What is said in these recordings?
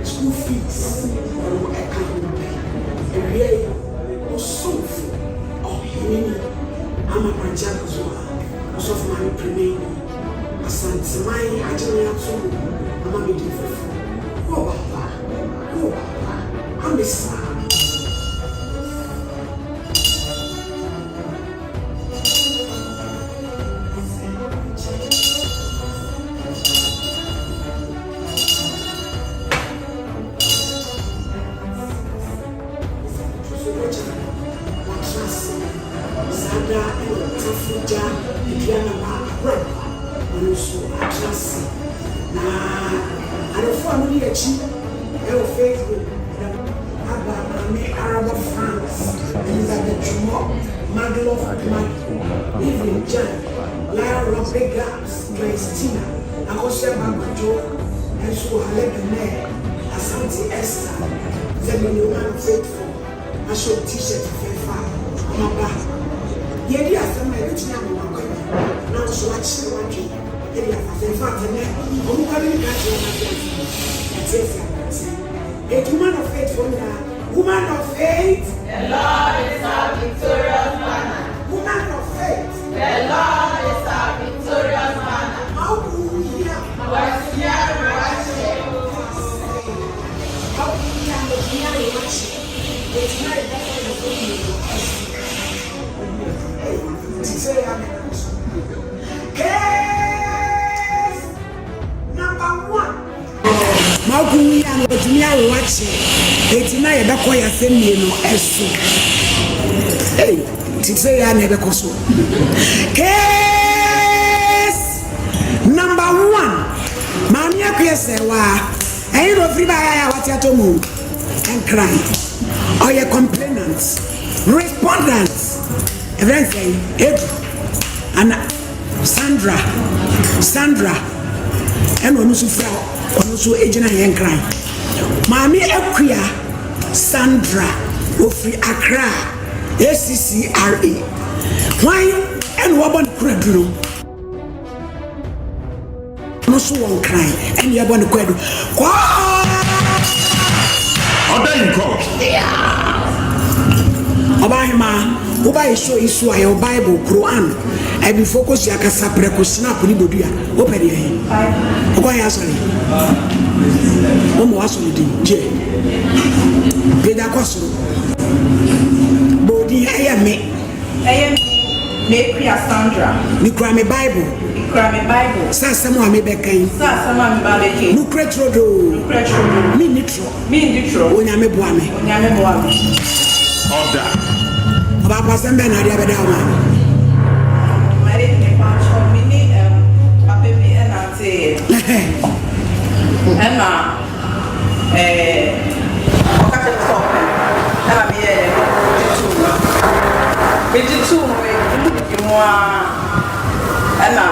School fees, Oheneni Adazoa, of my Penyah, a Santimai, Ajaniatu, Amami Fufu. Oh, Papa, I'm a son. ase na adefo a no ye chi e o Facebook aba me Arab France Elizabeth Chumo Maglof Mag even Jan Lara Vegas Christina Akosha Babajo and so Halebene Asante Esther Zemini Man faithful I show t-shirt fefa maba yedi asema ebitia me wakwa na so achi wadwe yedi fefa tene omukari ni kachi na etesa a woman of faith from the woman of faith the Lord is our victorious banner. Woman of faith The Lord is our victorious banner. Hallelujah. Case number 1. Makuya no tumia wache. Etina ye be koya semie no eso. Hey, tise ya na be koso. Case number 1. Mami akwese wa. Ayi ro free ba ya wati atomu. And cry. Or your complainants, respondents. Everything. And Sandra. And when you feel, when you agent and cry. Mami Akuya Sandra Ofri Accra ACCRA. Why and what about Kredro? No so one cry and you are born Kredro. Obahima, Obai show isu ayo Bible, Quran. I be focus ya kasa preko snap ni bodua. Opere yi. Okoy asori. Omo asori di je. Peda kwasoro. Bodi aya me. Me Priya Sandra. Ni kra me Bible. Sa samo ame bekan. Nu kretrodo. Mi nitro. Onyame boame. Order. Papa sembe na dia beda ma. Mari ni pancho mini papa bi enate. Emma okate stop. Emma bi e tu mo Emma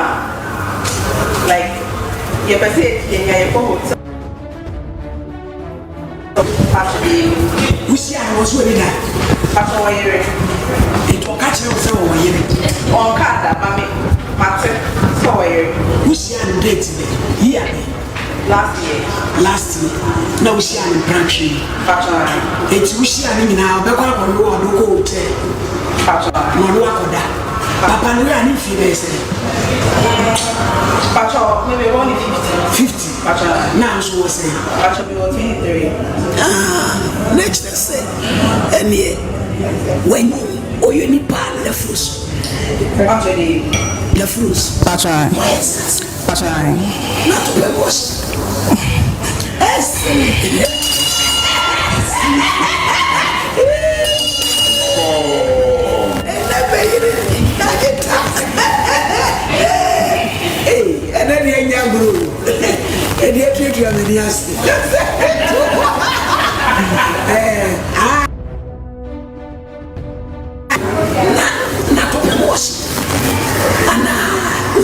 like ye pese ye ko hotel. Usia was really that. Papa wayere. It will catch you so wayere. On kada mami mate so wayere. Usia no date here. Last year. Now Usia in branch. Papa. It's Usia ni na obekwa ko no odoko hotel. Papa. No no akoda. Papa no ani fi be say. Papa maybe only 50. Papa. Now so was say. Papa be 23. Next say. And when you need pan the fruits. Actually, the fruits. Papa. Yes. Papa. Not to wash. Yes. And then you young group. And you treat you on the nasty. Not to wash. And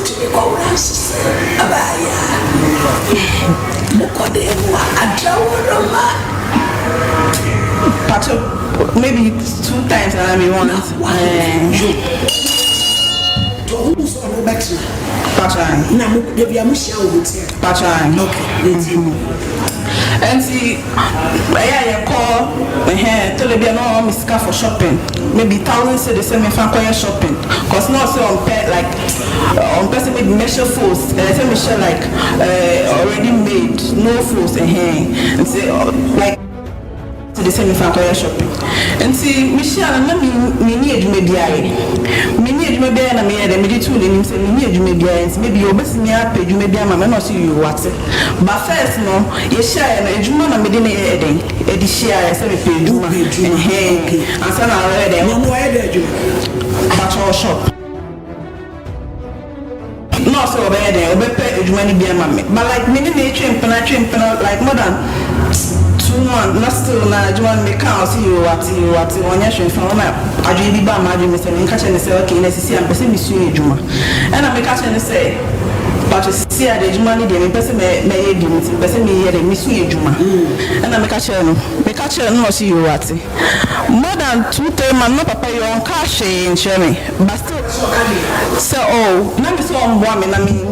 to the chorus. Abaya. Mokodewa. Adrawaroma. Pacho, maybe 2 times and I mean once. Pacho. And see, I call my hair, tell me no miska for shopping. Maybe thousands say the same if I'm going shopping. Cause not so on pet like on person with measure force. And I tell Michelle like already made no force in hair and say like the same if I'm going shopping. And see Michelle and me need you maybe and I made a midi tool in him say me need you maybe your best me up you maybe I'm not see you what. But first no, you share and you man me didn't Eddie share say me pay you and hey and so now already no head you but shop. No so bad there, ejumani bi ama me. But like me ne twempena like more than 2 months, not still na ejumani me kan see you what onya hwe fa na adwe bi ba ma adwe me say me catch and say okay na sisi am pese me su ejuma. And I me catch and say but see at the ejuma ni dey me pese me ye di me pese me ye dey me su ejuma. And I me catch no see you what more than 2-3 months no papa you on cash in share me but still so oh na me so on boa me na me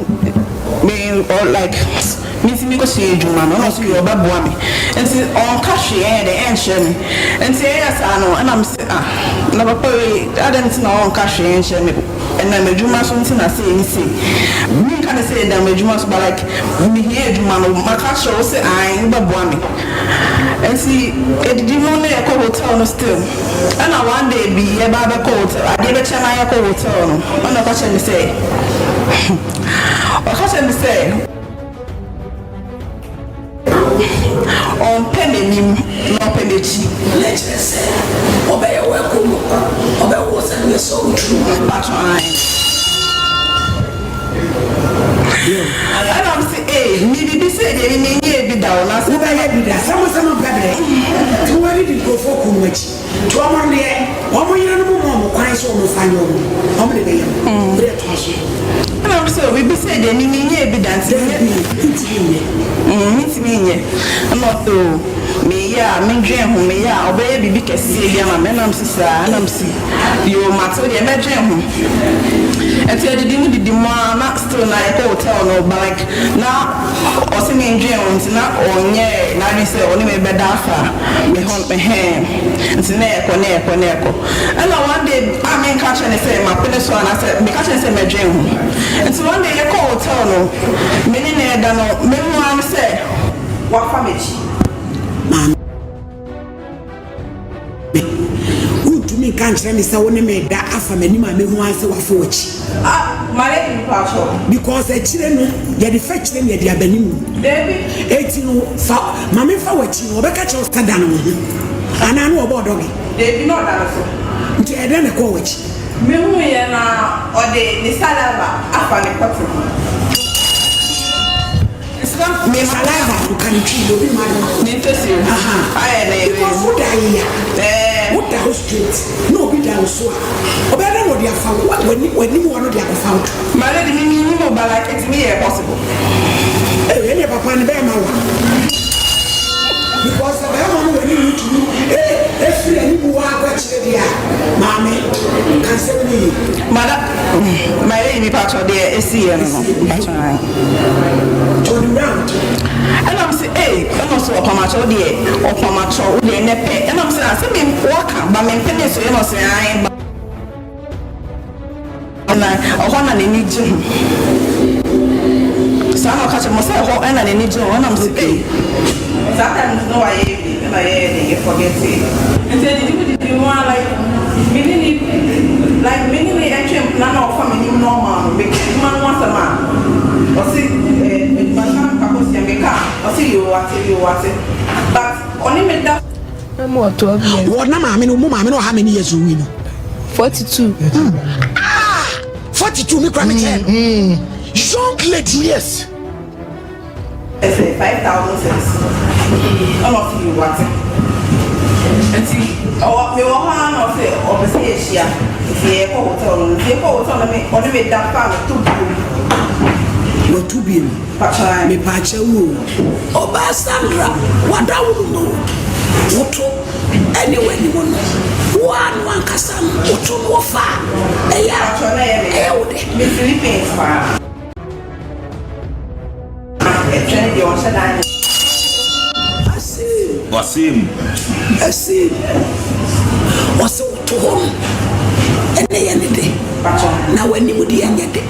or like me go see ejuma no so you obaboa me and say on cash here the end share me and say yes I know and I'm say na papa we I don't know on cash here share me and na ejuma so nti na say me can say that ejuma so but like me here ejuma no my cash so say I obaboa me and see it did not let go hotel no still and I one day be e ba be go hotel I dey be chama ya go hotel no on the catch me say me say on pemenim no pemechi let's say obey welcome obey was and so true but and I'm say eh me be say dey me nye bi da na say be da some pebre to where did go for kumachi to amon dey omo yire no mo kwan so mo fanyo omo dey be and I'm say we be say dey me nye bi da Intimate, I'm not so me, yeah, me dream who me, yeah, obey baby can see, yeah, my man, I'm sister, and I'm see you, Matilda, imagine. And tell the dinner, the man, not still like hotel, no, but like now, or see me in dreams, not on, yeah, now you say, only me bedafa, me hunt my hand, and it's neck. And one day, I mean, catching and say, my penis one, I said, because I said, my dream. And so one day, I call hotel, no, many never know, many one say, what family? Me can't tell me so when me that after me ma me who answer wa for chi my lady pastor because e chire no ye the fetch them ye the abanim baby eti no fa ma me fa wa chi no be ka che osada no ana no obo dogi baby no that so nti e dey na ko wa chi me hu ye na o de salava afa ne patro me salava you can treat you ma ni tesi ai na because food ai what the straight no be down so obeda no dia fa when you want dia fa my lady me no but like it's me possible any papa ne be ma wa because the man when you to free any mu wa kwa chire dia mama can say me madam my lady me patro there esi no patro turn around and I'm say hey I'm also opamacho there opamacho we ne pe and I'm say me walk ba me pe so you know say I na ohona ne ni ji so I'm catch mo say ho na ne ni ji and I'm say hey sometimes no I they forget it and say did you want like many actually none of family normal because man wants a man or see man can see me car or see you what but only me that I'm more 12 years what na mama no how many years we know 42 42 me cry young lady yes I say 5,000 cents all of you what and see oh me wa ha no say obese ehia see e ko hotel me only me that farm to be pacha me pacha wo oba Sandra wada wo no woto anywhere ni wono one kasa woto no fa eya pacha na ye me Philippines fa e train di on sada Wasim. Assim. Você o tom. É nem ande. Na wani mudi anyade.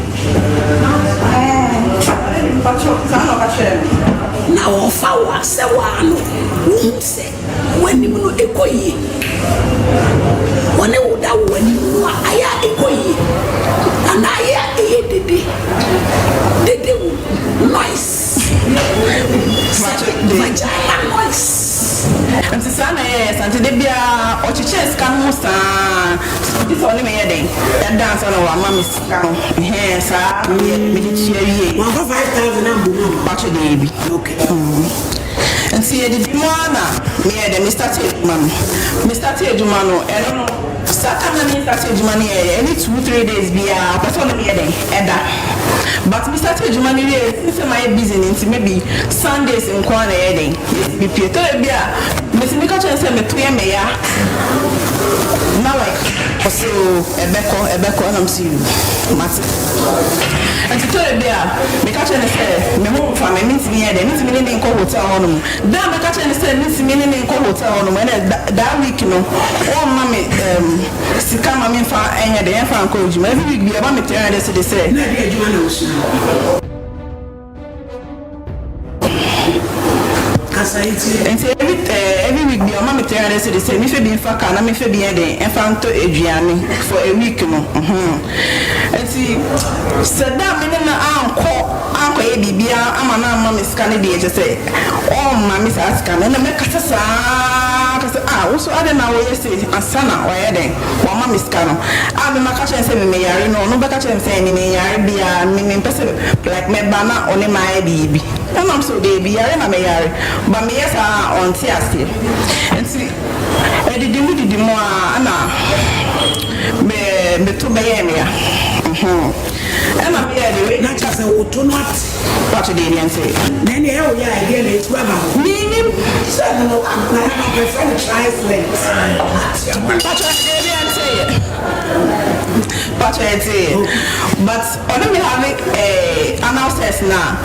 Pacho, sana kache. Na o fa wa se wa no. Unse. Wani mu no ekoyi. Woni wo da wani mu aya ekoyi. Ana aya dede. Dede wo. Nice. Vagina nice. And to Sana, yes, and to the beer or chiches come most. This only me heading. That dance on our mommy's hair, sir. Me cheer 5,000 Pacho baby. Okay. And see, I did one. Me and Mr. Tedman. Mr. Tedman, I don't know. Saturday, Mr. Tedman, any 2-3 days be a person heading. But Mr. Tedman, since I'm busy, maybe Sundays in corner heading. Be Peter Bia. Miss Mikacha and me 2 mayor. Now, like, so a beco, and I'm seeing you. And to tell you there, me catch and say, me home from me means me here, means me in hotel on them. Then me catch and say, means me in hotel on them. And that week, you know, oh, mommy, sika mommy for any day and for encouragement. Every week, be about me telling us to say. And every week, be a mommy telling us to say, me for being fat, and me for being there, and found to Adriani for a week, you know. And see, said that me na uncle Ebi, I'm a mammy scanning the age, say, oh, mammy's asking, and I make a also I don't know what you say, and Sana, or Eden, or mammy's scanner. I'm a catch and say, me, I know, no better than saying me, I be a meaning person like me, banner, only my baby. And I'm so baby, I am a mayor, but me, yes, on Tiasti. And see, I did the more, Anna, me to Miami. And I'm here, not just a automat. What did you say? Many hell, yeah, again, it's rubber. Meaning, my friend tries legs. What did you say? But I say, but only me having a announcement now.